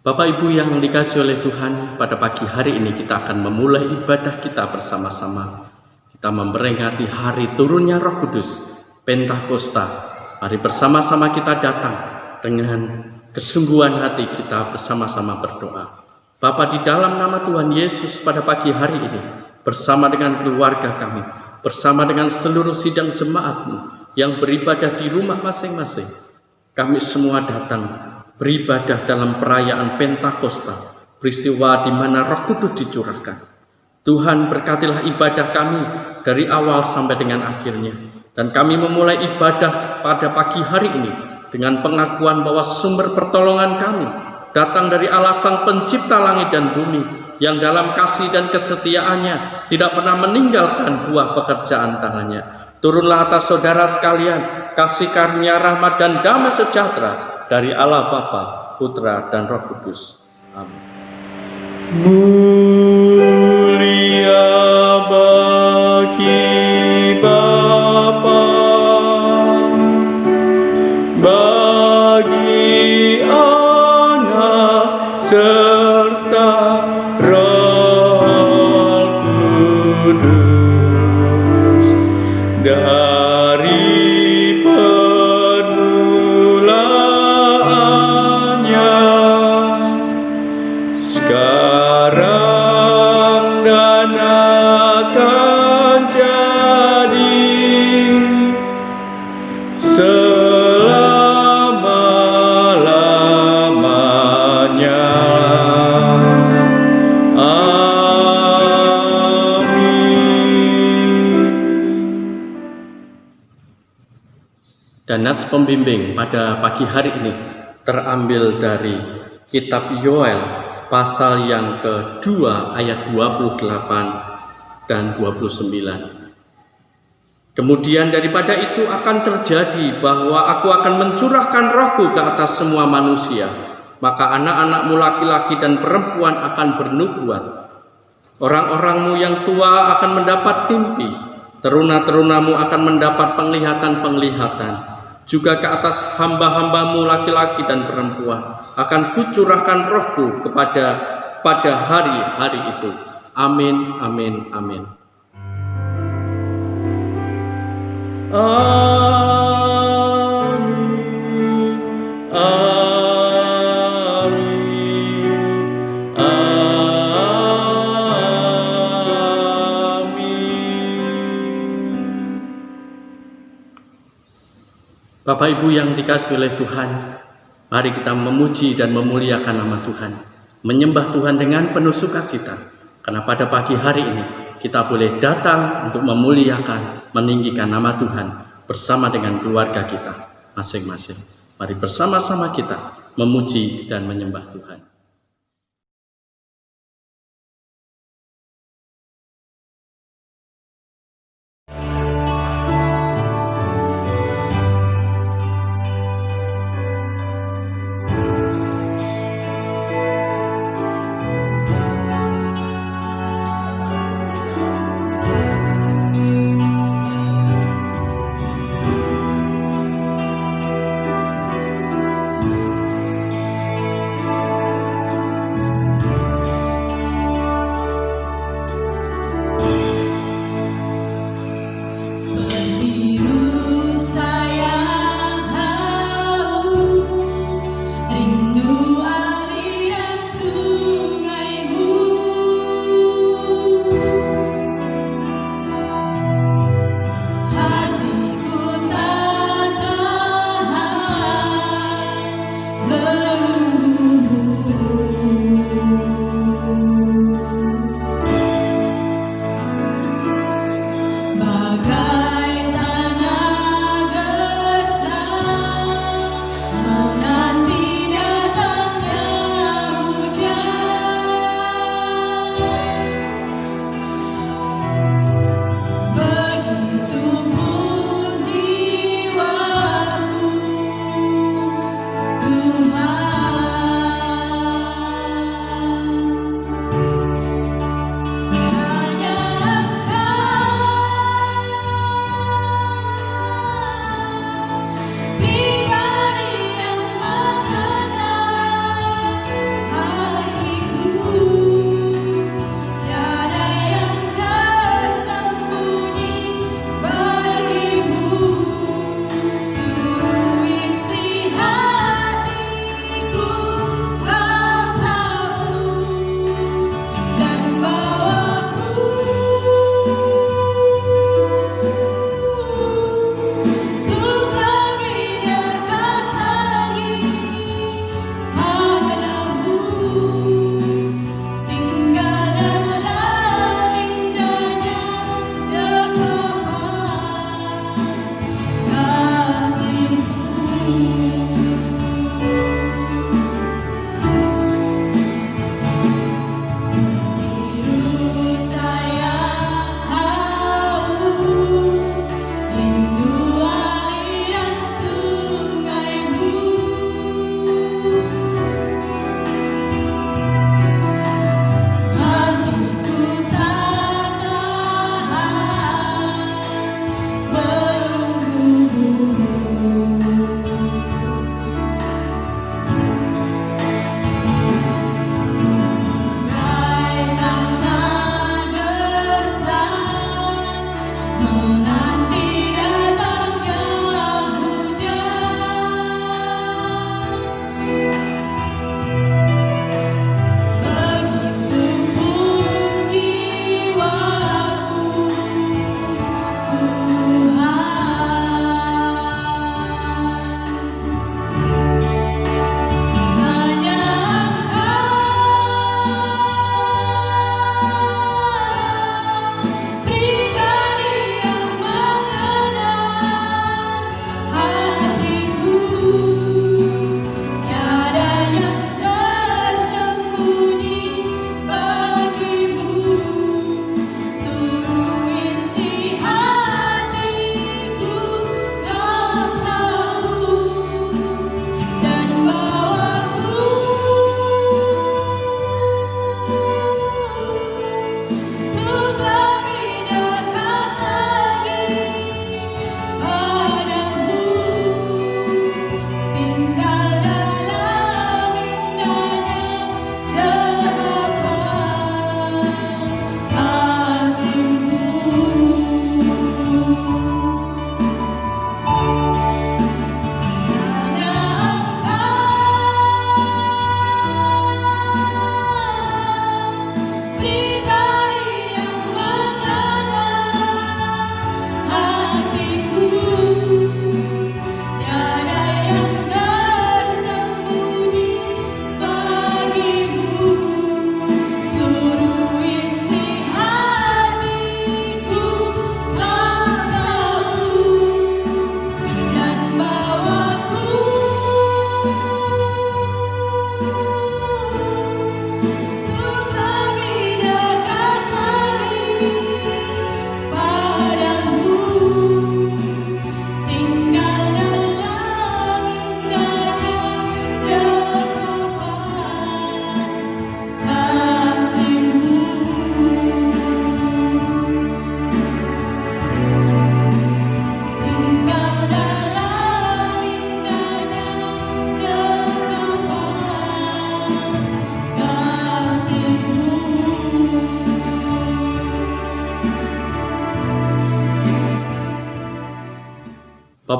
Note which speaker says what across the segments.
Speaker 1: Bapak Ibu yang dikasihi oleh Tuhan, pada pagi hari ini kita akan memulai ibadah kita bersama-sama. Kita memperingati hari turunnya Roh Kudus, Pentakosta. Mari bersama-sama kita datang dengan kesungguhan hati kita bersama-sama berdoa. Bapa, di dalam nama Tuhan Yesus pada pagi hari ini, bersama dengan keluarga kami, bersama dengan seluruh sidang jemaat-Mu yang beribadah di rumah masing-masing, kami semua datang beribadah dalam perayaan Pentakosta, peristiwa di mana Roh Kudus dicurahkan. Tuhan, berkatilah ibadah kami dari awal sampai dengan akhirnya. Dan kami memulai ibadah pada pagi hari ini dengan pengakuan bahwa sumber pertolongan kami datang dari Allah Sang Pencipta langit dan bumi, yang dalam kasih dan kesetiaannya tidak pernah meninggalkan buah pekerjaan tangannya. Turunlah atas saudara sekalian kasih karunia, rahmat dan damai sejahtera dari Allah Bapa, Putra, dan Roh Kudus. Amin.
Speaker 2: Mulia bagi Bapa, bagi Anak, serta Roh Kudus, dari sekarang dan akan jadi selama-lamanya. Amin.
Speaker 1: Dan nats pembimbing pada pagi hari ini terambil dari kitab Yoel pasal yang kedua ayat 28 dan 29. Kemudian daripada itu akan terjadi bahwa aku akan mencurahkan rohku ke atas semua manusia. Maka anak-anakmu laki-laki dan perempuan akan bernubuat. Orang-orangmu yang tua akan mendapat mimpi. Teruna-terunamu akan mendapat penglihatan-penglihatan. Juga ke atas hamba-hambamu laki-laki dan perempuan akan kucurahkan rohku pada hari-hari itu. Amin, amin, amin.
Speaker 2: Amin. Amin. Amin.
Speaker 1: Bapak Ibu yang dikasihi oleh Tuhan, mari kita memuji dan memuliakan nama Tuhan, menyembah Tuhan dengan penuh sukacita, karena pada pagi hari ini kita boleh datang untuk memuliakan, meninggikan nama Tuhan bersama dengan keluarga kita masing-masing. Mari bersama-sama kita memuji dan menyembah Tuhan.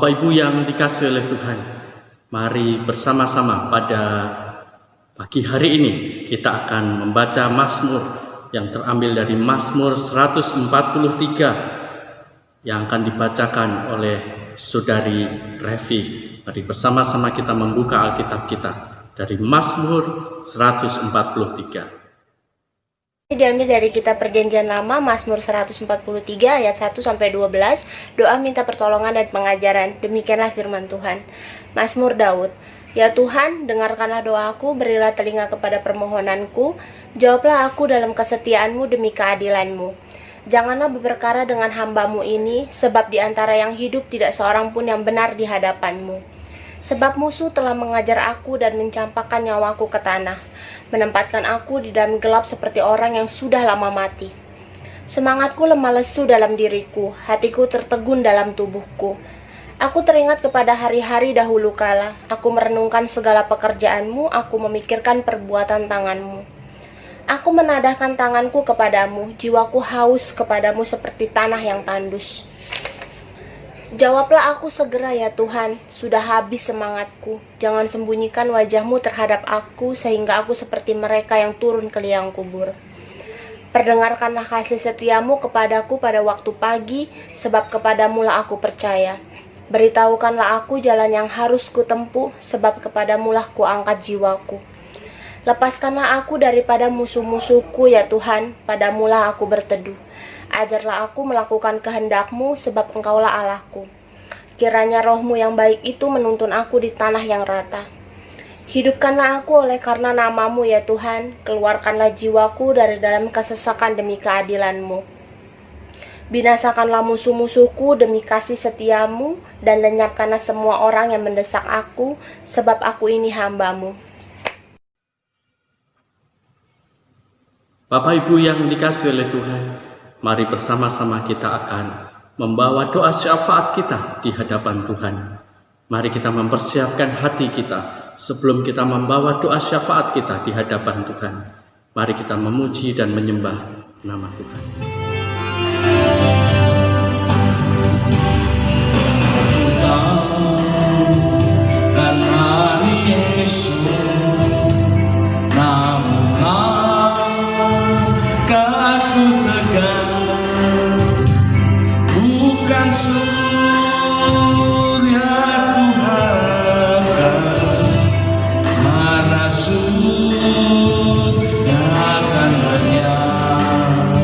Speaker 1: Bapak Ibu yang dikasihi oleh Tuhan, mari bersama-sama pada pagi hari ini kita akan membaca Mazmur yang terambil dari Mazmur 143 yang akan dibacakan oleh Saudari Revi. Mari bersama-sama kita membuka Alkitab kita dari Mazmur 143.
Speaker 3: Diambil dari kitab Perjanjian Lama, Mazmur 143 ayat 1 sampai 12, doa minta pertolongan dan pengajaran. Demikianlah firman Tuhan. Mazmur Daud. Ya Tuhan, dengarkanlah doaku, berilah telinga kepada permohonanku, jawablah aku dalam kesetiaan-Mu demi keadilan-Mu. Janganlah berperkara dengan hamba-Mu ini, sebab di antara yang hidup tidak seorang pun yang benar di hadapan-Mu. Sebab musuh telah mengajar aku dan mencampakkan nyawaku ke tanah, menempatkan aku di dalam gelap seperti orang yang sudah lama mati. Semangatku lemah lesu dalam diriku, hatiku tertegun dalam tubuhku. Aku teringat kepada hari-hari dahulu kala, aku merenungkan segala pekerjaan-Mu, aku memikirkan perbuatan tangan-Mu. Aku menadahkan tanganku kepadamu, jiwaku haus kepadamu seperti tanah yang tandus. Jawablah aku segera ya Tuhan, sudah habis semangatku. Jangan sembunyikan wajah-Mu terhadap aku, sehingga aku seperti mereka yang turun ke liang kubur. Perdengarkanlah kasih setia-Mu kepadaku pada waktu pagi, sebab kepadamu lah aku percaya. Beritahukanlah aku jalan yang harus kutempuh, sebab kepadamu lah kuangkat jiwaku. Lepaskanlah aku daripada musuh-musuhku ya Tuhan, padamu lah aku berteduh. Ajarlah aku melakukan kehendak-Mu, sebab Engkaulah Allahku. Kiranya roh-Mu yang baik itu menuntun aku di tanah yang rata. Hidupkanlah aku oleh karena nama-Mu ya Tuhan, keluarkanlah jiwaku dari dalam kesesakan demi keadilan-Mu. Binasakanlah musuh-musuhku demi kasih setia-Mu, dan lenyapkanlah semua orang yang mendesak aku, sebab aku ini hamba-Mu.
Speaker 1: Bapak Ibu yang dikasihi oleh Tuhan, mari bersama-sama kita akan membawa doa syafaat kita di hadapan Tuhan. Mari kita mempersiapkan hati kita sebelum kita membawa doa syafaat kita di hadapan Tuhan. Mari kita memuji dan menyembah nama Tuhan.
Speaker 4: Dan hari Yesus, namun aku tegar, bukan surya ku harapkan, mana surya akan lenyap.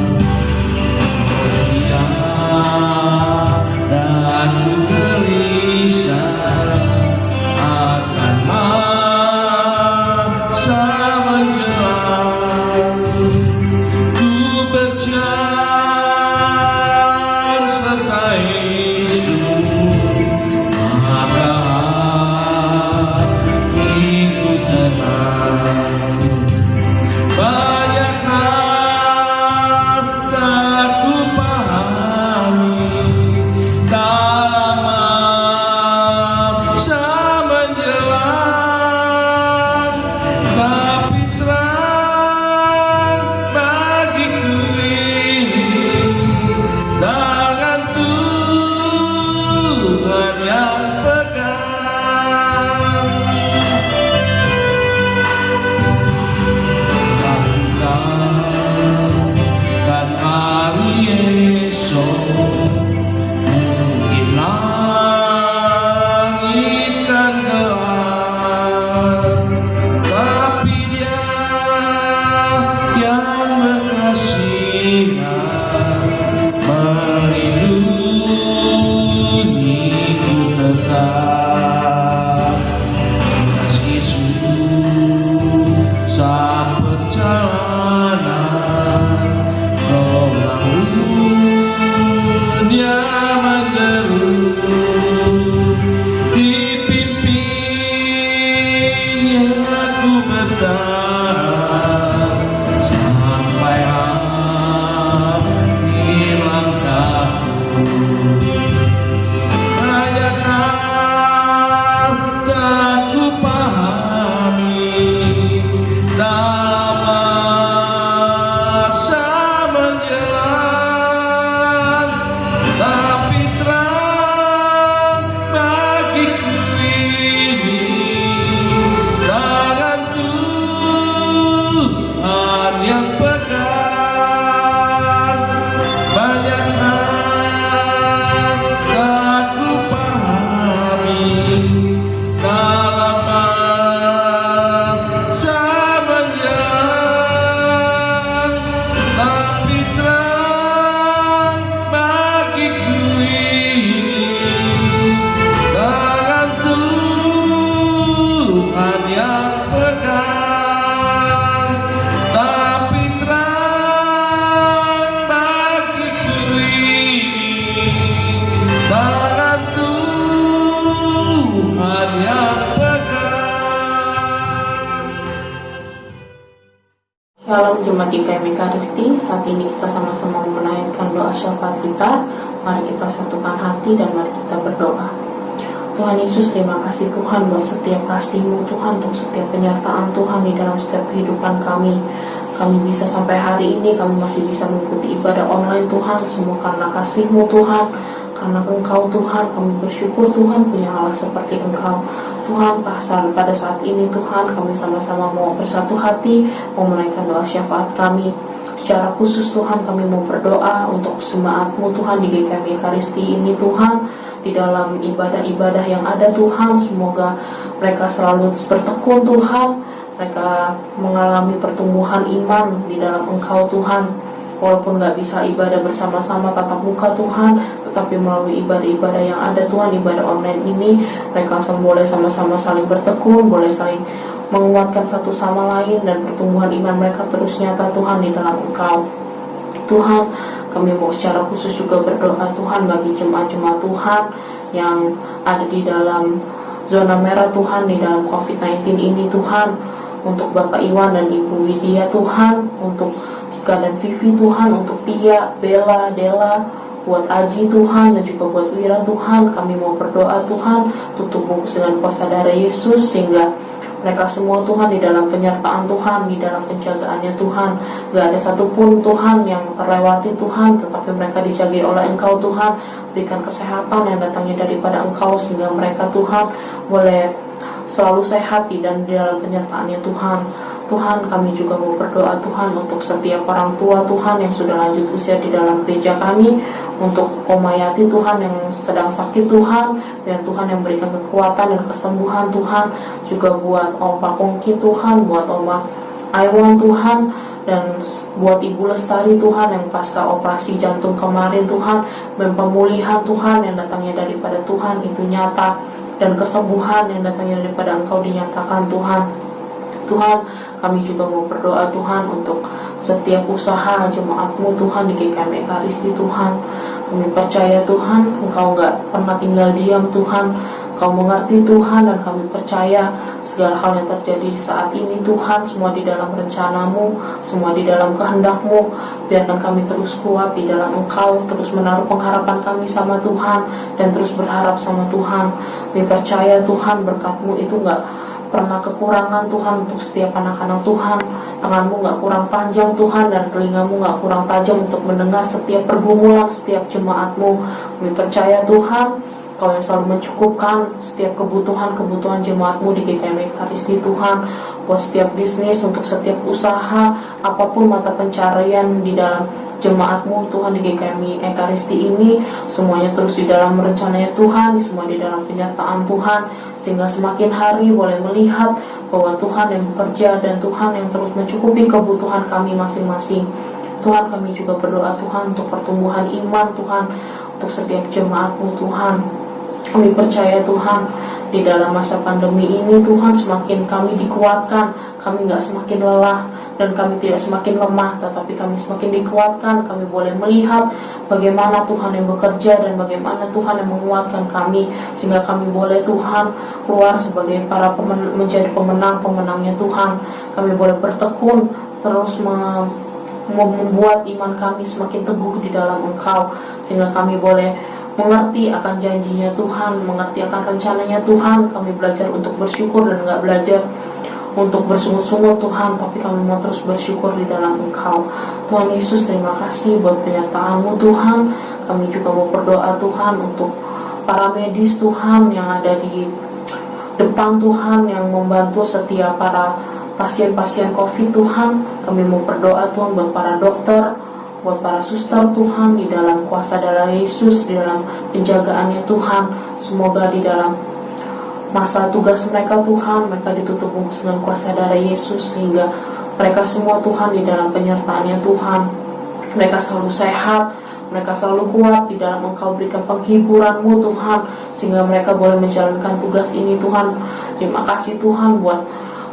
Speaker 4: Tuhan yang pegang.
Speaker 5: Shalom Jemaat GKMI Ekaristi, saat ini kita sama-sama menaikkan doa syafaat kita. Mari kita satukan hati dan mari kita berdoa. Tuhan Yesus, terima kasih Tuhan buat setiap kasih-Mu Tuhan, untuk setiap penyertaan Tuhan di dalam setiap kehidupan kami. Kami bisa sampai hari ini, kami masih bisa mengikuti ibadah online Tuhan, semua karena kasih-Mu Tuhan. Karena Engkau Tuhan, kami bersyukur Tuhan punya Allah seperti Engkau. Tuhan, pada saat ini Tuhan, kami sama-sama mau bersatu hati, mau menaikkan doa syafaat kami. Secara khusus Tuhan, kami mau berdoa untuk jemaat-Mu Tuhan di GKMI Ekaristi ini Tuhan, di dalam ibadah-ibadah yang ada Tuhan, semoga mereka selalu bertekun Tuhan, mereka mengalami pertumbuhan iman di dalam Engkau Tuhan. Walaupun gak bisa ibadah bersama-sama tatap muka Tuhan, tetapi melalui ibadah-ibadah yang ada Tuhan, ibadah online ini, mereka boleh sama-sama saling bertekun, boleh saling menguatkan satu sama lain, dan pertumbuhan iman mereka terus nyata Tuhan di dalam Engkau. Tuhan, kami mau secara khusus juga berdoa Tuhan bagi jemaat-jemaat Tuhan yang ada di dalam zona merah Tuhan, di dalam COVID-19 ini Tuhan, untuk Bapak Iwan dan Ibu Widya Tuhan, untuk Cika dan Vivi Tuhan, untuk Tia, Bella, Della, buat Aji Tuhan, dan juga buat Wira Tuhan. Kami mau berdoa Tuhan, tutup bungkus dengan kuasa darah Yesus, sehingga mereka semua Tuhan di dalam penyertaan Tuhan, di dalam penjagaannya Tuhan. Gak ada satupun Tuhan yang terlewati Tuhan, tetapi mereka dijaga oleh Engkau Tuhan. Berikan kesehatan yang datangnya daripada Engkau, sehingga mereka Tuhan boleh selalu sehat dan di dalam penyertaannya Tuhan. Tuhan, kami juga mau berdoa Tuhan untuk setiap orang tua Tuhan yang sudah lanjut usia di dalam gereja kami, untuk Komayati Tuhan yang sedang sakit Tuhan, biar Tuhan yang berikan kekuatan dan kesembuhan Tuhan, juga buat Opa Kongki Tuhan, buat Oma Aiwan Tuhan, dan buat Ibu Lestari Tuhan yang pasca operasi jantung kemarin Tuhan, dan pemulihan Tuhan yang datangnya daripada Tuhan itu nyata, dan kesembuhan yang datangnya daripada Engkau dinyatakan Tuhan. Tuhan, kami juga mau berdoa Tuhan untuk setiap usaha jemaat-Mu Tuhan di GKMI Ekaristi Tuhan. Kami percaya Tuhan, Engkau gak pernah tinggal diam Tuhan, Engkau mengerti Tuhan, dan kami percaya segala hal yang terjadi saat ini Tuhan, semua di dalam rencana-Mu, semua di dalam kehendak-Mu. Biarkan kami terus kuat di dalam Engkau, terus menaruh pengharapan kami sama Tuhan, dan terus berharap sama Tuhan. Kami percaya Tuhan, berkat-Mu itu gak pernah kekurangan Tuhan untuk setiap anak-anak Tuhan. Tangan-Mu gak kurang panjang Tuhan, dan telinga-Mu gak kurang tajam untuk mendengar setiap pergumulan setiap jemaat-Mu. Kami percaya Tuhan, Kau yang selalu mencukupkan setiap kebutuhan jemaat-Mu di GKMI Ekaristi Tuhan, buat setiap bisnis, untuk setiap usaha, apapun mata pencarian di dalam jemaat-Mu Tuhan di GKMI Ekaristi ini, semuanya terus di dalam rencananya Tuhan, semua di dalam penyertaan Tuhan, sehingga semakin hari boleh melihat bahwa Tuhan yang bekerja dan Tuhan yang terus mencukupi kebutuhan kami masing-masing. Tuhan, kami juga berdoa Tuhan untuk pertumbuhan iman Tuhan, untuk setiap jemaat-Mu Tuhan. Kami percaya Tuhan, di dalam masa pandemi ini Tuhan, semakin kami dikuatkan, kami gak semakin lelah, dan kami tidak semakin lemah, tetapi kami semakin dikuatkan. Kami boleh melihat bagaimana Tuhan yang bekerja, dan bagaimana Tuhan yang menguatkan kami, sehingga kami boleh Tuhan keluar sebagai menjadi pemenang-pemenangnya Tuhan. Kami boleh bertekun, terus membuat iman kami semakin teguh di dalam Engkau, sehingga kami boleh mengerti akan janjinya Tuhan, mengerti akan rencananya Tuhan. Kami belajar untuk bersyukur dan gak belajar untuk bersungut-sungut Tuhan, tapi kami mau terus bersyukur di dalam Engkau. Tuhan Yesus, terima kasih buat penyertaan-Mu Tuhan. Kami juga mau berdoa Tuhan untuk para medis Tuhan yang ada di depan Tuhan, yang membantu setiap para pasien-pasien COVID Tuhan. Kami mau berdoa Tuhan buat para dokter, buat para suster Tuhan, di dalam kuasa darah Yesus, di dalam penjagaannya Tuhan. Semoga di dalam masa tugas mereka Tuhan, mereka ditutup bungkus dengan kuasa darah Yesus, sehingga mereka semua Tuhan di dalam penyertaannya Tuhan, mereka selalu sehat, mereka selalu kuat di dalam Engkau. Berikan penghiburan-Mu Tuhan, sehingga mereka boleh menjalankan tugas ini Tuhan. Terima kasih Tuhan buat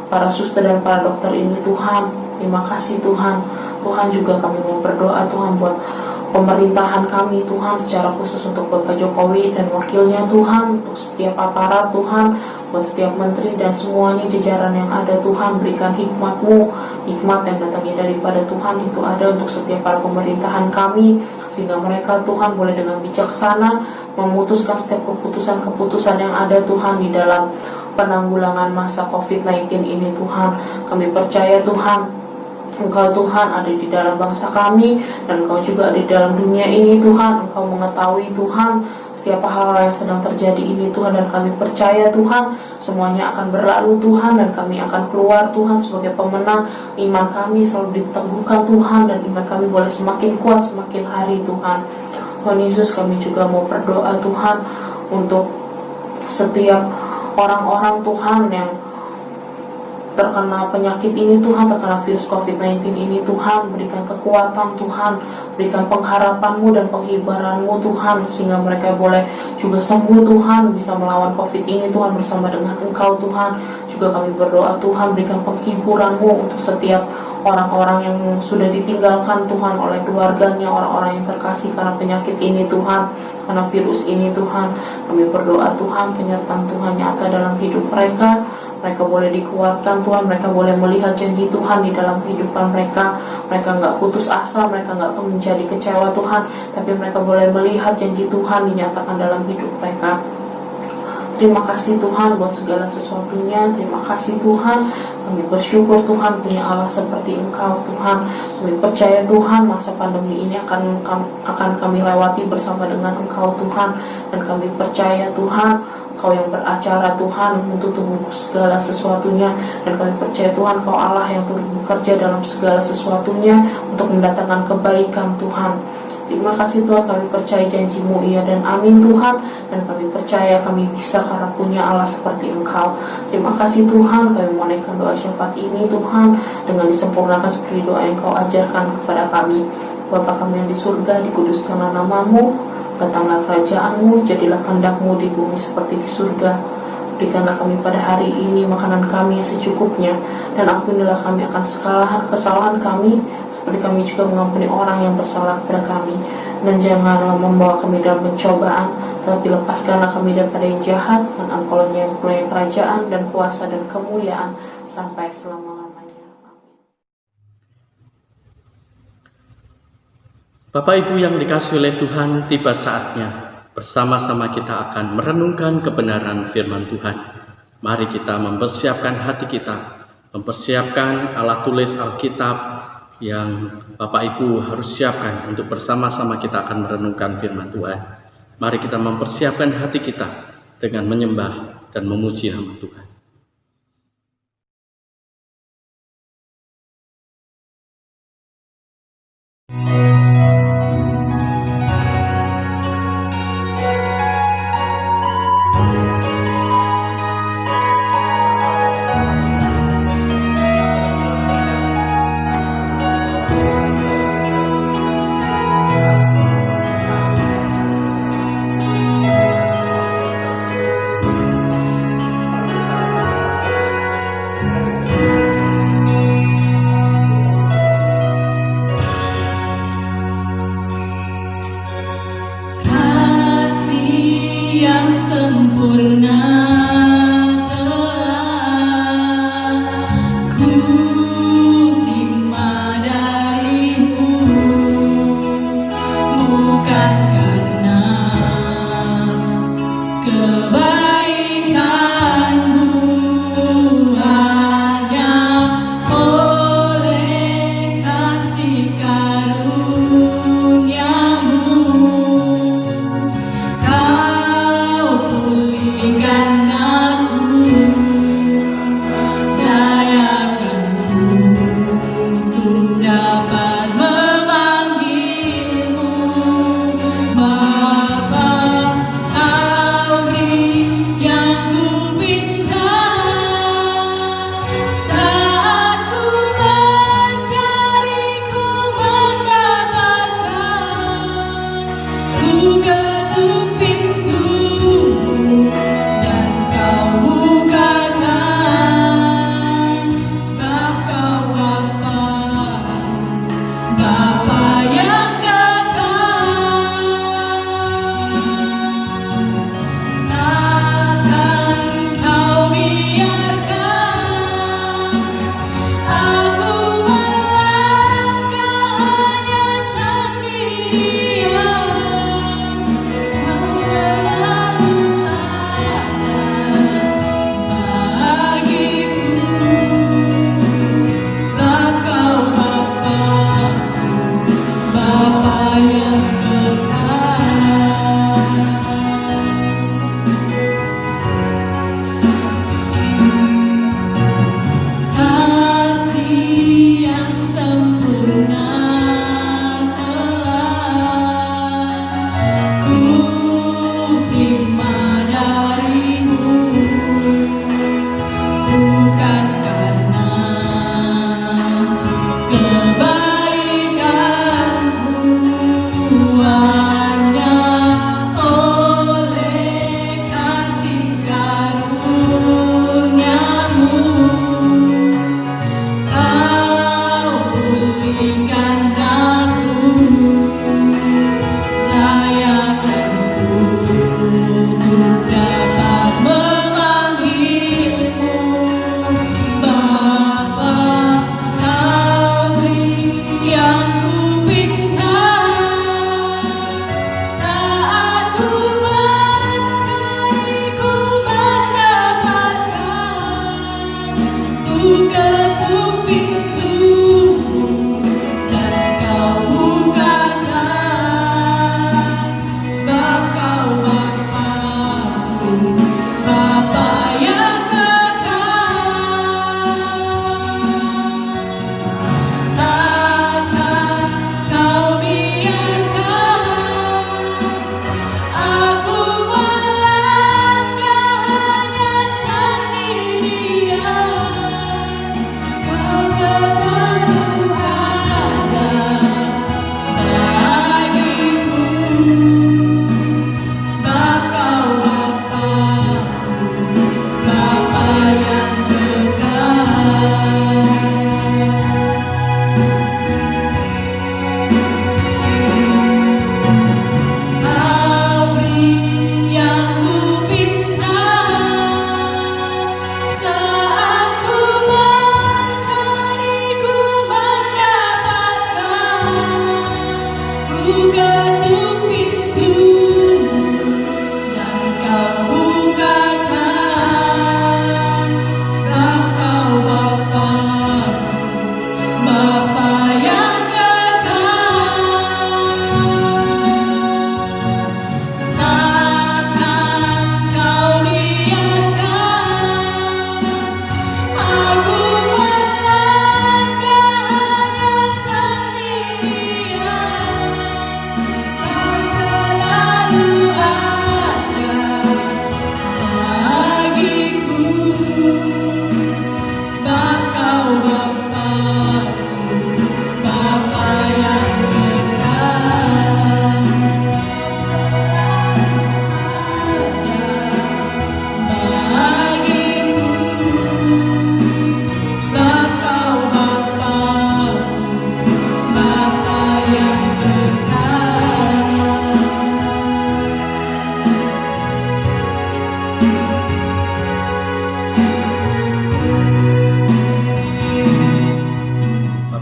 Speaker 5: para suster dan para dokter ini Tuhan. Terima kasih Tuhan. Tuhan, juga kami mau berdoa Tuhan buat pemerintahan kami Tuhan, secara khusus untuk Bapak Jokowi dan wakilnya Tuhan, untuk setiap aparat Tuhan, buat setiap menteri dan semuanya jajaran yang ada Tuhan, berikan hikmat-Mu, hikmat yang datangnya daripada Tuhan itu ada untuk setiap para pemerintahan kami, sehingga mereka Tuhan boleh dengan bijaksana memutuskan setiap keputusan-keputusan yang ada Tuhan di dalam penanggulangan masa COVID-19 ini Tuhan. Kami percaya Tuhan, Engkau Tuhan ada di dalam bangsa kami, dan Engkau juga ada di dalam dunia ini Tuhan. Engkau mengetahui Tuhan setiap hal yang sedang terjadi ini Tuhan, dan kami percaya Tuhan semuanya akan berlalu Tuhan, dan kami akan keluar Tuhan sebagai pemenang. Iman kami selalu diteguhkan Tuhan, dan iman kami boleh semakin kuat semakin hari Tuhan. Tuhan Yesus, kami juga mau berdoa Tuhan untuk setiap orang-orang Tuhan yang terkena penyakit ini Tuhan, terkena virus COVID-19 ini Tuhan, berikan kekuatan Tuhan, berikan pengharapan-Mu dan penghibaran-Mu Tuhan, sehingga mereka boleh juga sembuh Tuhan, bisa melawan COVID ini Tuhan bersama dengan Engkau Tuhan. Juga kami berdoa Tuhan, berikan penghiburan-Mu untuk setiap orang-orang yang sudah ditinggalkan Tuhan oleh keluarganya, orang-orang yang terkasih karena penyakit ini Tuhan, karena virus ini Tuhan. Kami berdoa Tuhan, penyertaan Tuhan nyata dalam hidup mereka. Mereka boleh dikuatkan Tuhan, mereka boleh melihat janji Tuhan di dalam kehidupan mereka. Mereka nggak putus asa, mereka nggak menjadi kecewa Tuhan, tapi mereka boleh melihat janji Tuhan dinyatakan dalam hidup mereka. Terima kasih Tuhan buat segala sesuatunya. Terima kasih Tuhan. Kami bersyukur Tuhan punya Allah seperti Engkau Tuhan. Kami percaya Tuhan masa pandemi ini akan kami lewati bersama dengan Engkau Tuhan. Dan kami percaya Tuhan Engkau yang beracara Tuhan untuk membungkus segala sesuatunya. Dan kami percaya Tuhan Kau Allah yang turut bekerja dalam segala sesuatunya untuk mendatangkan kebaikan Tuhan. Terima kasih Tuhan, kami percaya janji-Mu iya dan amin Tuhan. Dan kami percaya kami bisa karena punya Allah seperti Engkau. Terima kasih Tuhan, kami menaikkan doa syafaat ini Tuhan dengan disempurnakan seperti doa yang Kau ajarkan kepada kami. Bapa kami yang di surga, dikuduskanlah nama-Mu, datanglah kerajaan-Mu, jadilah kehendak-Mu di bumi seperti di surga. Berikanlah kami pada hari ini makanan kami yang secukupnya, dan ampunilah kami akan kesalahan kami, seperti kami juga mengampuni orang yang bersalah kepada kami. Dan janganlah membawa kami dalam pencobaan, tetapi lepaskanlah kami daripada yang jahat, karena Engkau yang mempunyai kerajaan dan kuasa dan kemuliaan sampai selama-lamanya.
Speaker 1: Bapak Ibu yang dikasihi oleh Tuhan, tiba saatnya bersama-sama kita akan merenungkan kebenaran firman Tuhan. Mari kita mempersiapkan hati kita, mempersiapkan alat tulis Alkitab yang Bapak Ibu harus siapkan untuk bersama-sama kita akan merenungkan firman Tuhan. Mari kita mempersiapkan hati kita dengan menyembah dan memuji nama Tuhan.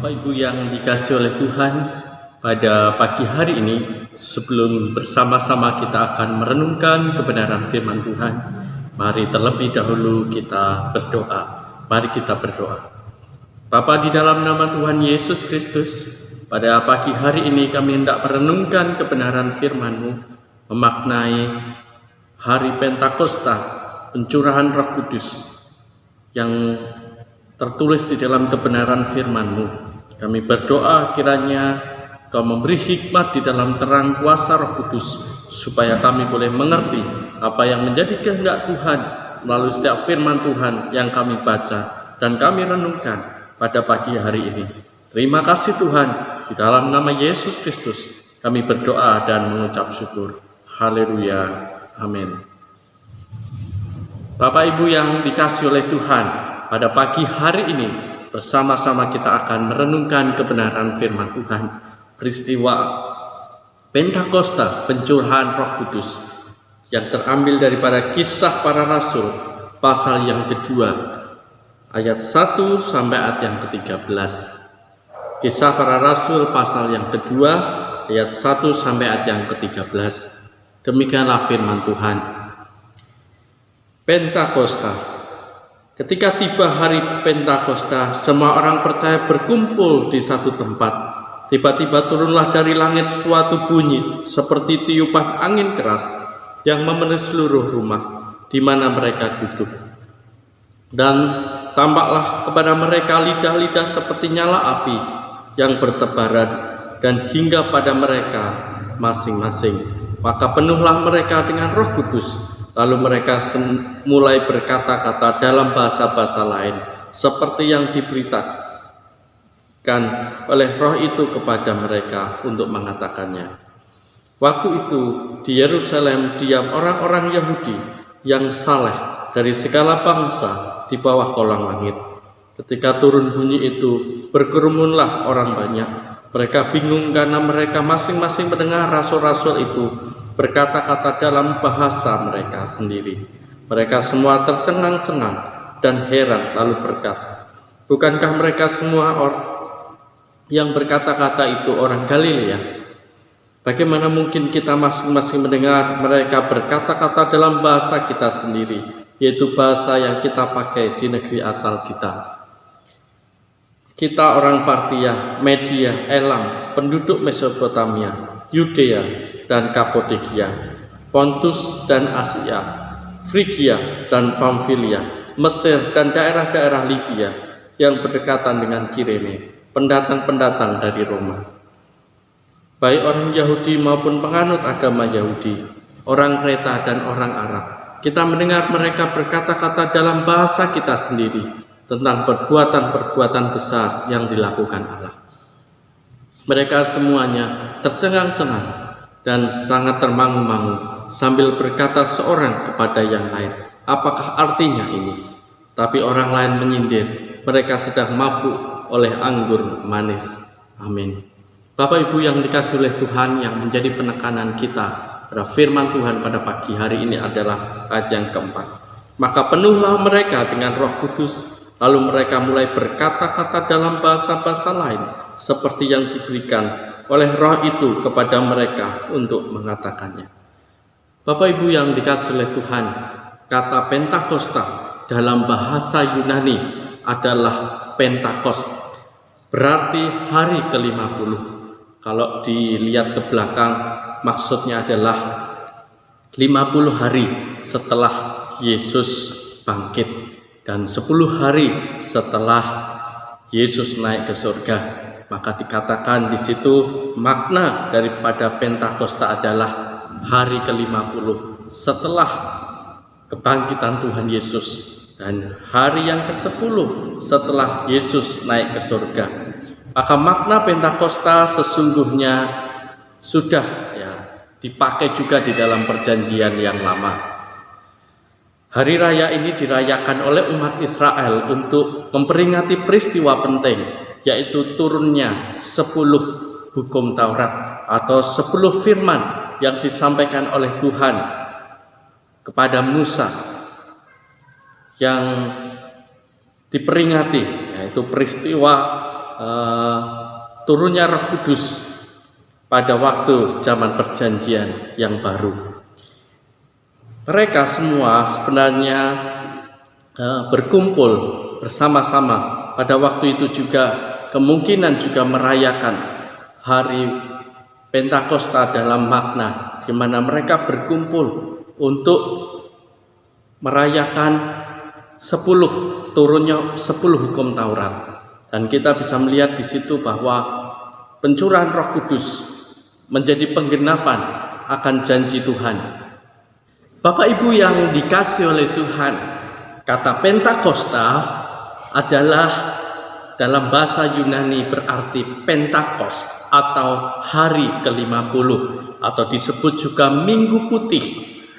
Speaker 1: Bapak Ibu yang dikasihi oleh Tuhan, pada pagi hari ini sebelum bersama-sama kita akan merenungkan kebenaran firman Tuhan, mari terlebih dahulu kita berdoa. Mari kita berdoa. Bapa, di dalam nama Tuhan Yesus Kristus, pada pagi hari ini kami hendak merenungkan kebenaran firman-Mu, memaknai hari Pentakosta, pencurahan Roh Kudus yang tertulis di dalam kebenaran firman-Mu. Kami berdoa kiranya Kau memberi hikmat di dalam terang kuasa Roh Kudus, supaya kami boleh mengerti apa yang menjadi kehendak Tuhan melalui setiap firman Tuhan yang kami baca dan kami renungkan pada pagi hari ini. Terima kasih Tuhan, di dalam nama Yesus Kristus kami berdoa dan mengucap syukur. Haleluya. Amin. Bapak Ibu yang dikasihi oleh Tuhan, pada pagi hari ini bersama-sama kita akan merenungkan kebenaran firman Tuhan. Peristiwa Pentakosta, pencurahan Roh Kudus, yang terambil daripada Kisah Para Rasul pasal yang kedua ayat 1 sampai ayat yang ke-13. Kisah Para Rasul pasal yang kedua ayat 1 sampai ayat yang ke-13. Demikianlah firman Tuhan. Pentakosta. Ketika tiba hari Pentakosta, semua orang percaya berkumpul di satu tempat. Tiba-tiba turunlah dari langit suatu bunyi seperti tiupan angin keras yang memenuhi seluruh rumah di mana mereka duduk. Dan tampaklah kepada mereka lidah-lidah seperti nyala api yang bertebaran dan hingga pada mereka masing-masing. Maka penuhlah mereka dengan Roh Kudus. Lalu mereka mulai berkata-kata dalam bahasa-bahasa lain seperti yang diberitakan oleh Roh itu kepada mereka untuk mengatakannya. Waktu itu di Yerusalem diam orang-orang Yahudi yang saleh dari segala bangsa di bawah kolong langit. Ketika turun bunyi itu, berkerumunlah orang banyak. Mereka bingung karena mereka masing-masing mendengar rasul-rasul itu berkata-kata dalam bahasa mereka sendiri. Mereka semua tercengang-cengang dan heran lalu berkata, bukankah mereka semua yang berkata-kata itu orang Galilea? Bagaimana mungkin kita masing-masing mendengar mereka berkata-kata dalam bahasa kita sendiri, yaitu bahasa yang kita pakai di negeri asal kita? Kita orang Partia, Media, Elam, penduduk Mesopotamia, Yudea dan Kapodokia, Pontus dan Asia, Frigia dan Pamfilia, Mesir dan daerah-daerah Libya yang berdekatan dengan Kirene, pendatang-pendatang dari Roma. Baik orang Yahudi maupun penganut agama Yahudi, orang Kreta dan orang Arab, kita mendengar mereka berkata-kata dalam bahasa kita sendiri tentang perbuatan-perbuatan besar yang dilakukan Allah. Mereka semuanya tercengang-cengang dan sangat termangu-mangu sambil berkata seorang kepada yang lain, apakah artinya ini? Tapi orang lain menyindir, mereka sedang mabuk oleh anggur manis. Amin. Bapak Ibu yang dikasihi oleh Tuhan, yang menjadi penekanan kita pada firman Tuhan pada pagi hari ini adalah ayat yang keempat. Maka penuhlah mereka dengan Roh Kudus, lalu mereka mulai berkata-kata dalam bahasa-bahasa lain seperti yang diberikan oleh Roh itu kepada mereka untuk mengatakannya. Bapak Ibu yang dikasihi oleh Tuhan, kata Pentakosta dalam bahasa Yunani adalah Pentakos, berarti hari ke-50. Kalau dilihat ke belakang, maksudnya adalah 50 hari setelah Yesus bangkit dan 10 hari setelah Yesus naik ke surga. Maka dikatakan di situ makna daripada Pentakosta adalah hari ke-50 setelah kebangkitan Tuhan Yesus dan hari yang ke-10 setelah Yesus naik ke surga. Maka makna Pentakosta sesungguhnya sudah dipakai juga di dalam perjanjian yang lama. Hari raya ini dirayakan oleh umat Israel untuk memperingati peristiwa penting, yaitu turunnya 10 hukum Taurat atau 10 firman yang disampaikan oleh Tuhan kepada Musa, yang diperingati, yaitu peristiwa turunnya Roh Kudus pada waktu zaman perjanjian yang baru. Mereka semua sebenarnya berkumpul bersama-sama pada waktu itu juga, kemungkinan juga merayakan hari Pentakosta dalam makna di mana mereka berkumpul untuk merayakan turunnya 10 hukum Taurat. Dan kita bisa melihat di situ bahwa pencurahan Roh Kudus menjadi penggenapan akan janji Tuhan. Bapak Ibu yang dikasihi oleh Tuhan, kata Pentakosta adalah dalam bahasa Yunani berarti Pentakos atau hari ke-50 atau disebut juga Minggu Putih,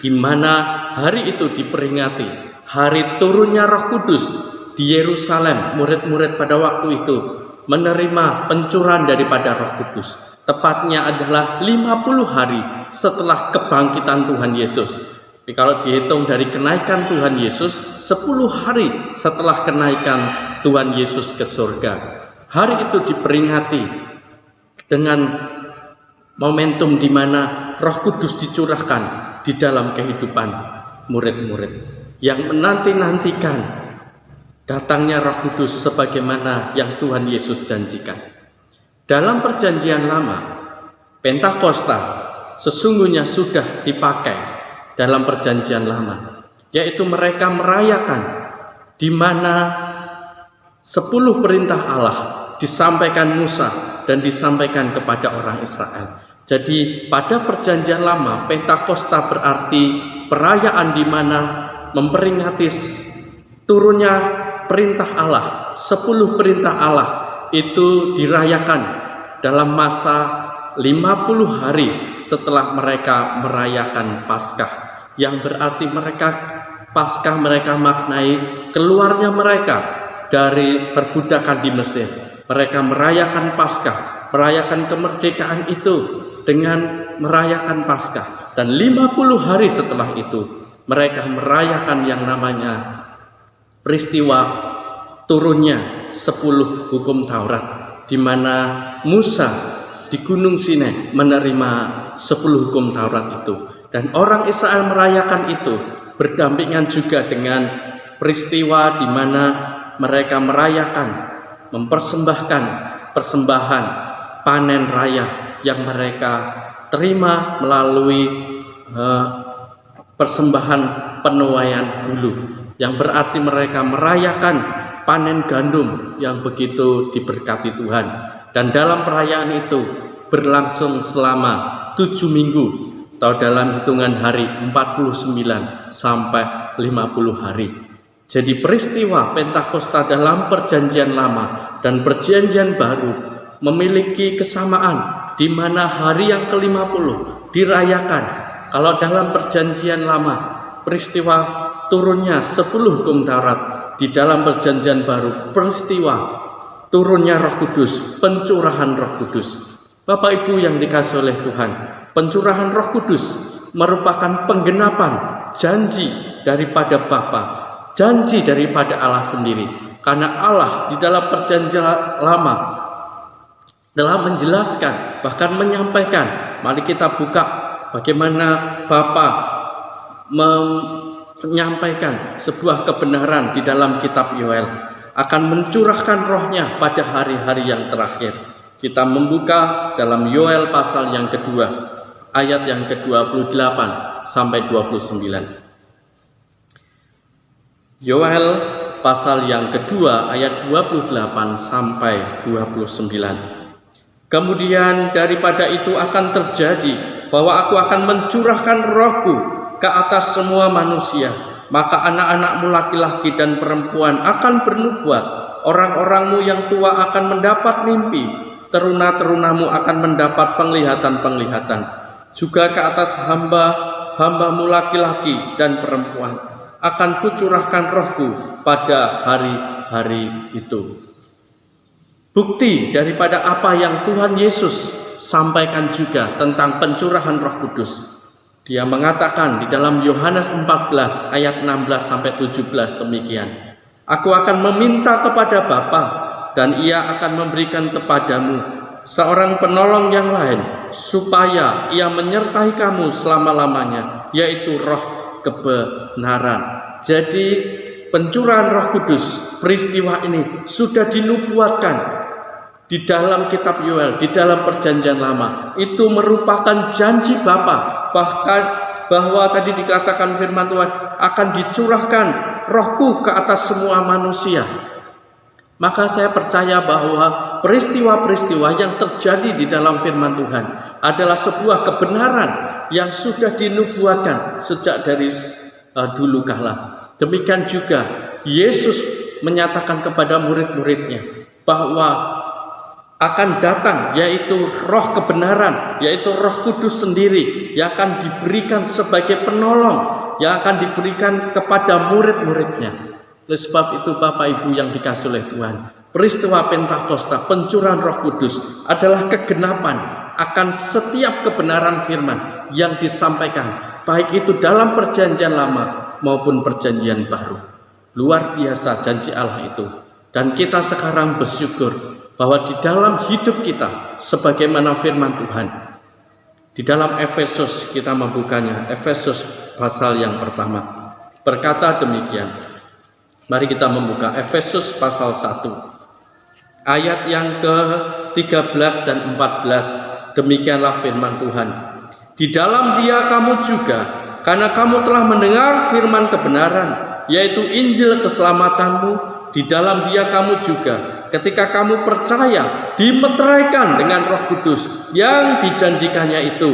Speaker 1: di mana hari itu diperingati hari turunnya Roh Kudus di Yerusalem. Murid-murid pada waktu itu menerima pencurahan daripada Roh Kudus. Tepatnya adalah 50 hari setelah kebangkitan Tuhan Yesus. Tapi kalau dihitung dari kenaikan Tuhan Yesus, 10 hari setelah kenaikan Tuhan Yesus ke surga. Hari itu diperingati dengan momentum di mana Roh Kudus dicurahkan di dalam kehidupan murid-murid yang menanti-nantikan datangnya Roh Kudus sebagaimana yang Tuhan Yesus janjikan. Dalam perjanjian lama, Pentakosta sesungguhnya sudah dipakai dalam perjanjian lama, yaitu mereka merayakan di mana 10 perintah Allah disampaikan Musa dan disampaikan kepada orang Israel. Jadi pada perjanjian lama, Pentakosta berarti perayaan di mana memperingati turunnya perintah Allah. 10 perintah Allah itu dirayakan dalam masa 50 hari setelah mereka merayakan Paskah, yang berarti Paskah mereka maknai keluarnya mereka dari perbudakan di Mesir. Mereka merayakan Paskah, merayakan kemerdekaan itu dengan merayakan Paskah, dan 50 hari setelah itu mereka merayakan yang namanya peristiwa turunnya 10 hukum Taurat, di mana Musa di Gunung Sinai menerima 10 hukum Taurat itu. Dan orang Israel merayakan itu berdampingan juga dengan peristiwa di mana mereka merayakan, mempersembahkan persembahan panen raya yang mereka terima melalui persembahan penuaian bulu, yang berarti mereka merayakan panen gandum yang begitu diberkati Tuhan. Dan dalam perayaan itu berlangsung selama 7 minggu atau dalam hitungan hari 49 sampai 50 hari. Jadi peristiwa Pentakosta dalam perjanjian lama dan perjanjian baru memiliki kesamaan, di mana hari yang ke-50 dirayakan. Kalau dalam perjanjian lama peristiwa turunnya 10 hukum Taurat, di dalam perjanjian baru peristiwa turunnya Roh Kudus, pencurahan Roh Kudus. Bapak Ibu yang dikasihi oleh Tuhan, pencurahan Roh Kudus merupakan penggenapan janji daripada Bapa, janji daripada Allah sendiri. Karena Allah di dalam perjanjian lama telah menjelaskan, bahkan menyampaikan. Mari kita buka bagaimana Bapa menyampaikan sebuah kebenaran di dalam kitab Yoel, akan mencurahkan rohnya pada hari-hari yang terakhir. Kita membuka dalam Yoel pasal yang kedua, ayat yang ke-28 sampai 29. Yoel pasal yang kedua ayat 28 sampai 29. Kemudian daripada itu akan terjadi bahwa aku akan mencurahkan rohku ke atas semua manusia. Maka anak-anakmu laki-laki dan perempuan akan bernubuat, orang-orangmu yang tua akan mendapat mimpi, teruna-terunamu akan mendapat penglihatan-penglihatan. Juga ke atas hamba-hambamu laki-laki dan perempuan akan kucurahkan rohku pada hari-hari itu. Bukti daripada apa yang Tuhan Yesus sampaikan juga tentang pencurahan Roh Kudus. Dia mengatakan di dalam Yohanes 14 ayat 16 sampai 17 demikian. Aku akan meminta kepada Bapa dan Ia akan memberikan kepadamu seorang penolong yang lain, supaya Ia menyertai kamu selama-lamanya, yaitu Roh kebenaran. Jadi pencurahan Roh Kudus, peristiwa ini sudah dinubuatkan di dalam kitab Yoel, di dalam perjanjian lama. Itu merupakan janji Bapa, bahkan bahwa tadi dikatakan firman Tuhan, akan dicurahkan Rohku ke atas semua manusia. Maka saya percaya bahwa peristiwa-peristiwa yang terjadi di dalam firman Tuhan adalah sebuah kebenaran yang sudah dinubuatkan sejak dari dulu kala. Demikian juga Yesus menyatakan kepada murid-muridnya bahwa akan datang, yaitu Roh kebenaran, yaitu Roh Kudus sendiri yang akan diberikan sebagai penolong, yang akan diberikan kepada murid-muridnya. Oleh sebab itu Bapak Ibu yang dikasihi oleh Tuhan, peristiwa Pentakosta, pencurahan Roh Kudus adalah kegenapan akan setiap kebenaran firman yang disampaikan, baik itu dalam perjanjian lama maupun perjanjian baru. Luar biasa janji Allah itu. Dan kita sekarang bersyukur bahwa di dalam hidup kita, sebagaimana firman Tuhan, di dalam Efesus, kita membukanya, Efesus pasal yang pertama, berkata demikian. Mari kita membuka Efesus pasal 1, ayat yang ke-13 dan 14, demikianlah firman Tuhan. Di dalam Dia kamu juga, karena kamu telah mendengar firman kebenaran, yaitu Injil keselamatanmu, di dalam Dia kamu juga, ketika kamu percaya, dimeteraikan dengan Roh Kudus yang dijanjikannya itu.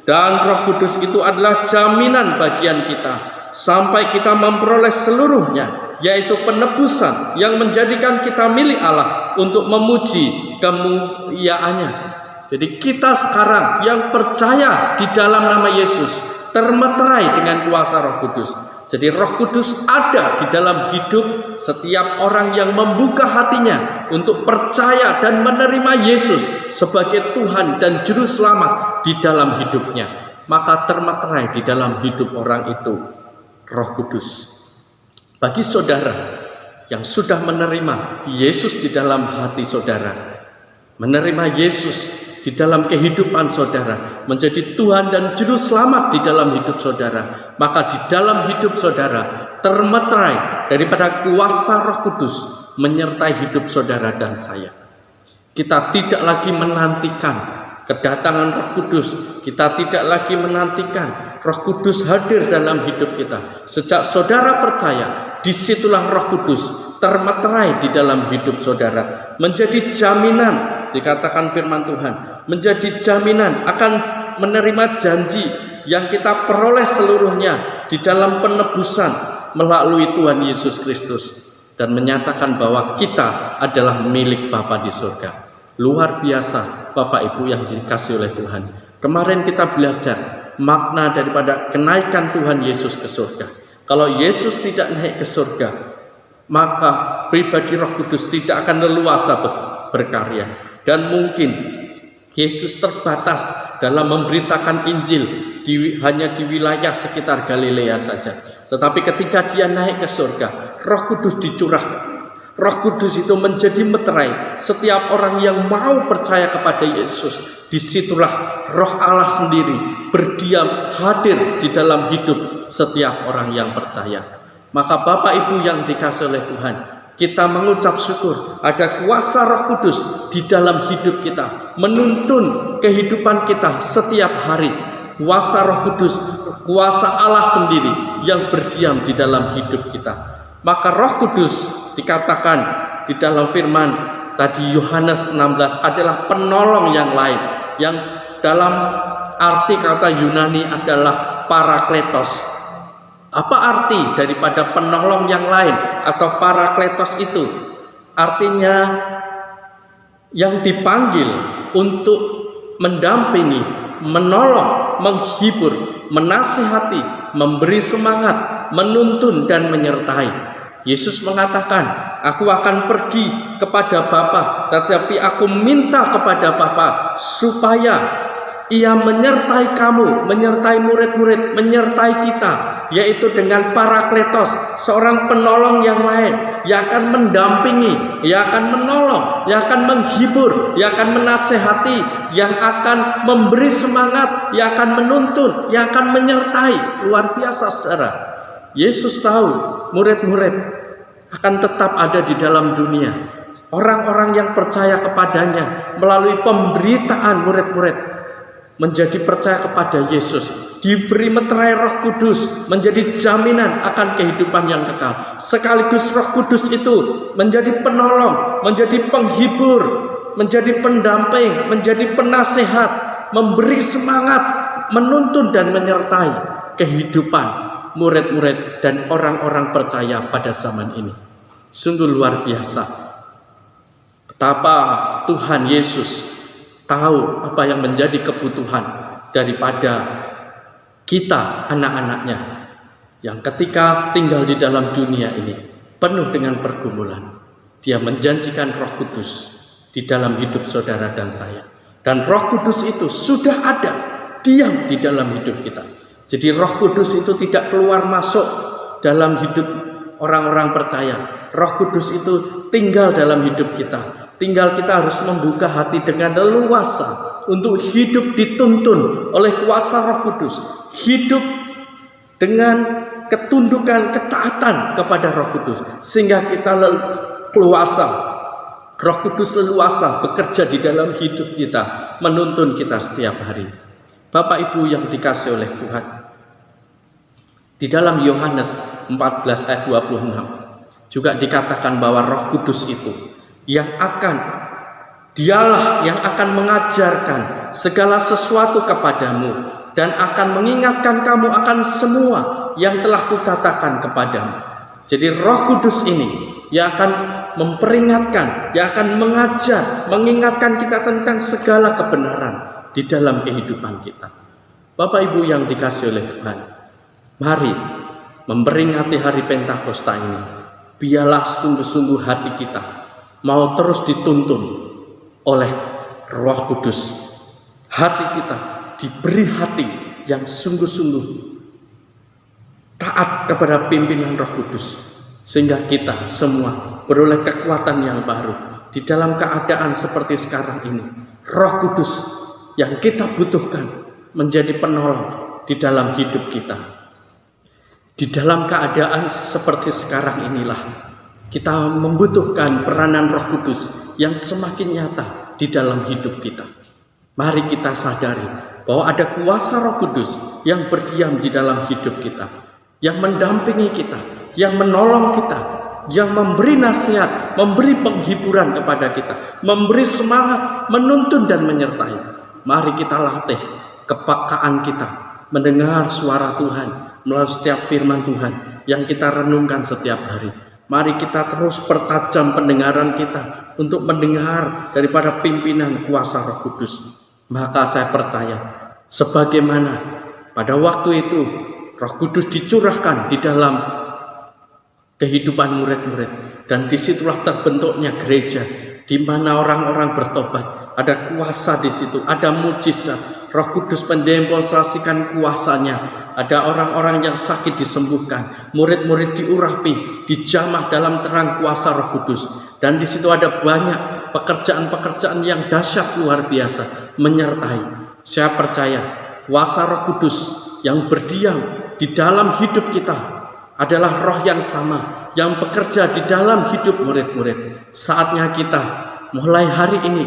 Speaker 1: Dan Roh Kudus itu adalah jaminan bagian kita sampai kita memperoleh seluruhnya, yaitu penebusan yang menjadikan kita milik Allah untuk memuji kemuliaannya. Jadi kita sekarang yang percaya di dalam nama Yesus termeterai dengan kuasa Roh Kudus. Jadi Roh Kudus ada di dalam hidup setiap orang yang membuka hatinya untuk percaya dan menerima Yesus sebagai Tuhan dan Juru Selamat di dalam hidupnya. Maka termeterai di dalam hidup orang itu Roh Kudus. Bagi saudara yang sudah menerima Yesus di dalam hati saudara, menerima Yesus di dalam kehidupan saudara, menjadi Tuhan dan Juru Selamat di dalam hidup saudara, maka di dalam hidup saudara termeterai daripada kuasa Roh Kudus menyertai hidup saudara dan saya. Kita tidak lagi menantikan kedatangan Roh Kudus, kita tidak lagi menantikan Roh Kudus hadir dalam hidup kita. Sejak saudara percaya, disitulah Roh Kudus termeterai di dalam hidup saudara, menjadi jaminan. Dikatakan firman Tuhan, menjadi jaminan akan menerima janji yang kita peroleh seluruhnya di dalam penebusan melalui Tuhan Yesus Kristus, dan menyatakan bahwa kita adalah milik Bapa di surga. Luar biasa Bapak Ibu yang dikasihi oleh Tuhan. Kemarin kita belajar makna daripada kenaikan Tuhan Yesus ke surga. Kalau Yesus tidak naik ke surga, maka pribadi Roh Kudus tidak akan leluasa berkarya. Dan mungkin Yesus terbatas dalam memberitakan Injil hanya di wilayah sekitar Galilea saja. Tetapi ketika dia naik ke surga, Roh Kudus dicurahkan. Roh Kudus itu menjadi meterai setiap orang yang mau percaya kepada Yesus. Disitulah Roh Allah sendiri berdiam, hadir di dalam hidup setiap orang yang percaya. Maka Bapak Ibu yang dikasihi oleh Tuhan, kita mengucap syukur ada kuasa Roh Kudus di dalam hidup kita, menuntun kehidupan kita setiap hari. Kuasa Roh Kudus, kuasa Allah sendiri yang berdiam di dalam hidup kita. Maka Roh Kudus dikatakan di dalam firman tadi Yohanes 16 adalah penolong yang lain, yang dalam arti kata Yunani adalah parakletos. Apa arti daripada penolong yang lain atau parakletos itu? Artinya yang dipanggil untuk mendampingi, menolong, menghibur, menasihati, memberi semangat, menuntun dan menyertai. Yesus mengatakan, aku akan pergi kepada Bapa, tetapi aku minta kepada Bapa supaya Ia menyertai kamu, menyertai murid-murid, menyertai kita, yaitu dengan Parakletos, seorang penolong yang lain, yang akan mendampingi, yang akan menolong, yang akan menghibur, yang akan menasehati, yang akan memberi semangat, yang akan menuntun, yang akan menyertai. Luar biasa, saudara. Yesus tahu murid-murid akan tetap ada di dalam dunia. Orang-orang yang percaya kepadanya melalui pemberitaan murid-murid menjadi percaya kepada Yesus, diberi meterai Roh Kudus, menjadi jaminan akan kehidupan yang kekal. Sekaligus Roh Kudus itu menjadi penolong, menjadi penghibur, menjadi pendamping, menjadi penasehat, memberi semangat, menuntun dan menyertai kehidupan murid-murid dan orang-orang percaya pada zaman ini. Sungguh luar biasa betapa Tuhan Yesus tahu apa yang menjadi kebutuhan daripada kita, anak-anaknya, yang ketika tinggal di dalam dunia ini penuh dengan pergumulan. Dia menjanjikan Roh Kudus di dalam hidup saudara dan saya. Dan Roh Kudus itu sudah ada, diam di dalam hidup kita. Jadi Roh Kudus itu tidak keluar masuk dalam hidup orang-orang percaya. Roh Kudus itu tinggal dalam hidup kita. Tinggal kita harus membuka hati dengan leluasa untuk hidup dituntun oleh kuasa Roh Kudus. Hidup dengan ketundukan, ketaatan kepada Roh Kudus. Sehingga kita leluasa, Roh Kudus leluasa bekerja di dalam hidup kita, menuntun kita setiap hari. Bapak Ibu yang dikasihi oleh Tuhan, di dalam Yohanes 14 ayat 26 juga dikatakan bahwa Roh Kudus itu dialah yang akan mengajarkan segala sesuatu kepadamu dan akan mengingatkan kamu akan semua yang telah kukatakan kepadamu. Jadi Roh Kudus ini yang akan memperingatkan, yang akan mengajar, mengingatkan kita tentang segala kebenaran di dalam kehidupan kita. Bapak Ibu yang dikasihi oleh Tuhan, mari memperingati hari Pentakosta ini. Biarlah sungguh-sungguh hati kita mau terus dituntun oleh Roh Kudus. Hati kita diberi hati yang sungguh-sungguh taat kepada pimpinan Roh Kudus, sehingga kita semua beroleh kekuatan yang baru di dalam keadaan seperti sekarang ini. Roh Kudus yang kita butuhkan menjadi penolong di dalam hidup kita. Di dalam keadaan seperti sekarang inilah kita membutuhkan peranan Roh Kudus yang semakin nyata di dalam hidup kita. Mari kita sadari bahwa ada kuasa Roh Kudus yang berdiam di dalam hidup kita, yang mendampingi kita, yang menolong kita, yang memberi nasihat, memberi penghiburan kepada kita, memberi semangat, menuntun dan menyertai. Mari kita latih kepekaan kita mendengar suara Tuhan melalui setiap firman Tuhan yang kita renungkan setiap hari. Mari kita terus pertajam pendengaran kita untuk mendengar daripada pimpinan kuasa Roh Kudus. Maka saya percaya, sebagaimana pada waktu itu Roh Kudus dicurahkan di dalam kehidupan murid-murid, dan disitulah terbentuknya gereja, di mana orang-orang bertobat. Ada kuasa di situ, ada mujizat. Roh Kudus mendemonstrasikan kuasanya. Ada orang-orang yang sakit disembuhkan, murid-murid diurapi, dijamah dalam terang kuasa Roh Kudus. Dan di situ ada banyak pekerjaan-pekerjaan yang dahsyat luar biasa menyertai. Saya percaya kuasa Roh Kudus yang berdiam di dalam hidup kita adalah Roh yang sama yang bekerja di dalam hidup murid-murid. Saatnya kita mulai hari ini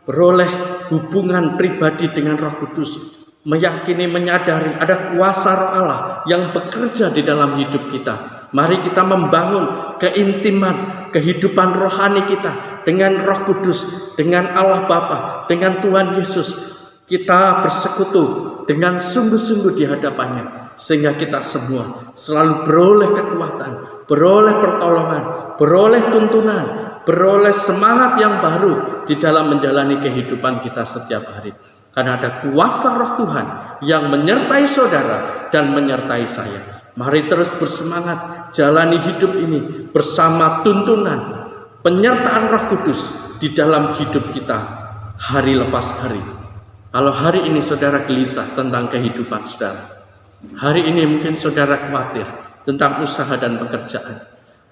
Speaker 1: beroleh hubungan pribadi dengan Roh Kudus, meyakini, menyadari ada kuasa Roh Allah yang bekerja di dalam hidup kita. Mari kita membangun keintiman, kehidupan rohani kita dengan Roh Kudus, dengan Allah Bapa, dengan Tuhan Yesus. Kita bersekutu dengan sungguh-sungguh di hadapannya, sehingga kita semua selalu beroleh kekuatan, beroleh pertolongan, beroleh tuntunan, beroleh semangat yang baru di dalam menjalani kehidupan kita setiap hari. Karena ada kuasa Roh Tuhan yang menyertai saudara dan menyertai saya. Mari terus bersemangat jalani hidup ini bersama tuntunan penyertaan Roh Kudus di dalam hidup kita hari lepas hari. Kalau hari ini saudara gelisah tentang kehidupan saudara, hari ini mungkin saudara khawatir tentang usaha dan pekerjaan,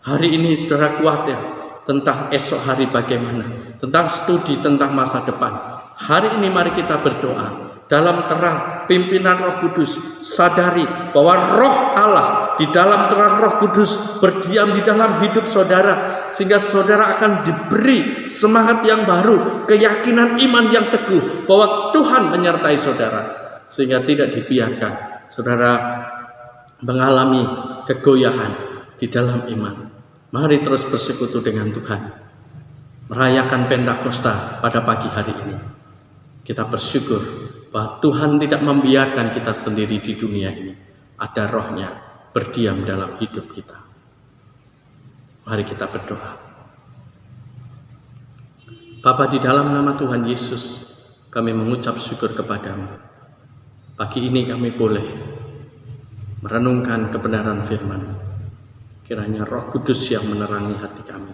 Speaker 1: hari ini saudara khawatir tentang esok hari bagaimana, tentang studi, tentang masa depan. Hari ini mari kita berdoa dalam terang pimpinan Roh Kudus. Sadari bahwa Roh Allah di dalam terang Roh Kudus berdiam di dalam hidup saudara, sehingga saudara akan diberi semangat yang baru, keyakinan iman yang teguh bahwa Tuhan menyertai saudara, sehingga tidak dibiarkan saudara mengalami kegoyahan di dalam iman. Mari terus bersekutu dengan Tuhan, merayakan Pentakosta pada pagi hari ini. Kita bersyukur bahwa Tuhan tidak membiarkan kita sendiri di dunia ini. Ada Roh-Nya berdiam dalam hidup kita. Mari kita berdoa. Bapa, di dalam nama Tuhan Yesus, kami mengucap syukur kepadamu. Pagi ini kami boleh merenungkan kebenaran firman. Kiranya Roh Kudus yang menerangi hati kami,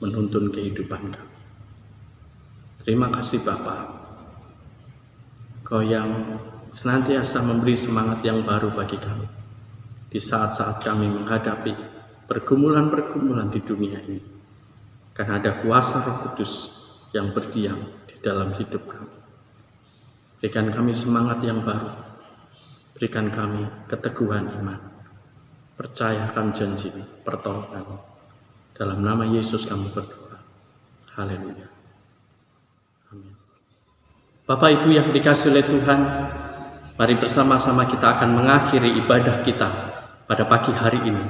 Speaker 1: menuntun kehidupan kami. Terima kasih Bapa, Kau yang senantiasa memberi semangat yang baru bagi kami di saat-saat kami menghadapi pergumulan-pergumulan di dunia ini. Karena ada kuasa Roh Kudus yang berdiam di dalam hidup kami. Berikan kami semangat yang baru, berikan kami keteguhan iman, percayakan janji pertolongan. Dalam nama Yesus kami berdoa. Haleluya. Amin. Bapak Ibu yang dikasihi oleh Tuhan, mari bersama-sama kita akan mengakhiri ibadah kita pada pagi hari ini.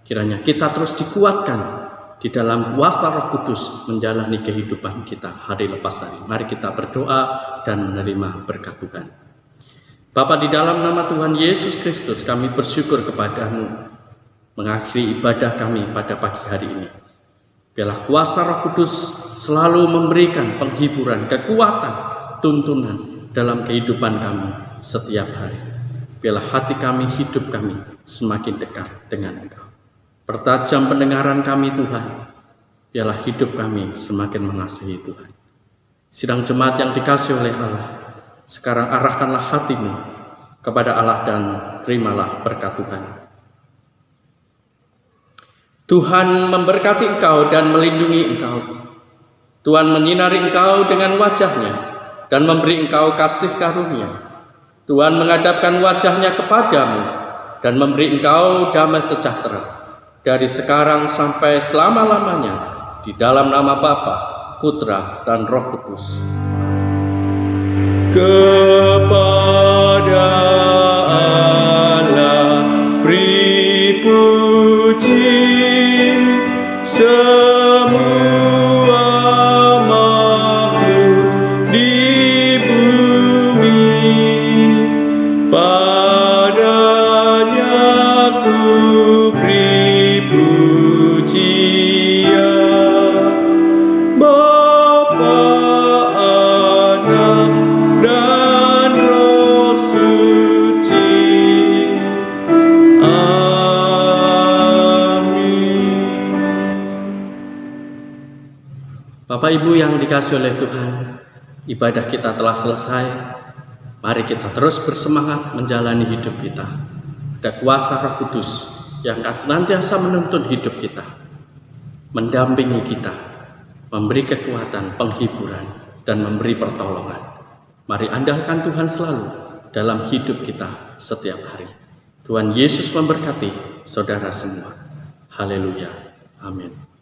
Speaker 1: Kiranya kita terus dikuatkan di dalam kuasa Roh Kudus menjalani kehidupan kita hari lepas hari. Mari kita berdoa dan menerima berkat Tuhan. Bapa, di dalam nama Tuhan Yesus Kristus kami bersyukur kepadamu mengakhiri ibadah kami pada pagi hari ini. Biarlah kuasa Roh Kudus selalu memberikan penghiburan, kekuatan, tuntunan dalam kehidupan kami setiap hari. Biarlah hati kami, hidup kami semakin dekat dengan Engkau. Pertajam pendengaran kami Tuhan. Biarlah hidup kami semakin mengasihi Tuhan. Sidang jemaat yang dikasihi oleh Allah, sekarang arahkanlah hatimu kepada Allah dan terimalah berkat Tuhan. Tuhan memberkati engkau dan melindungi engkau. Tuhan menyinari engkau dengan wajah-Nya dan memberi engkau kasih karunia. Tuhan menghadapkan wajah-Nya kepadamu dan memberi engkau damai sejahtera dari sekarang sampai selama-lamanya, di dalam nama Bapa, Putra, dan Roh Kudus.
Speaker 2: Kepada Allah beri puji, semua makhluk di bumi. Padanya ku beri pujian, Bapa, Anak, dan Roh Suci.
Speaker 1: Bapak Ibu yang dikasihi oleh Tuhan, ibadah kita telah selesai. Mari kita terus bersemangat menjalani hidup kita. Ada kuasa Roh Kudus yang akan senantiasa menuntun hidup kita, mendampingi kita, memberi kekuatan, penghiburan, dan memberi pertolongan. Mari andalkan Tuhan selalu dalam hidup kita setiap hari. Tuhan Yesus memberkati saudara semua. Haleluya. Amin.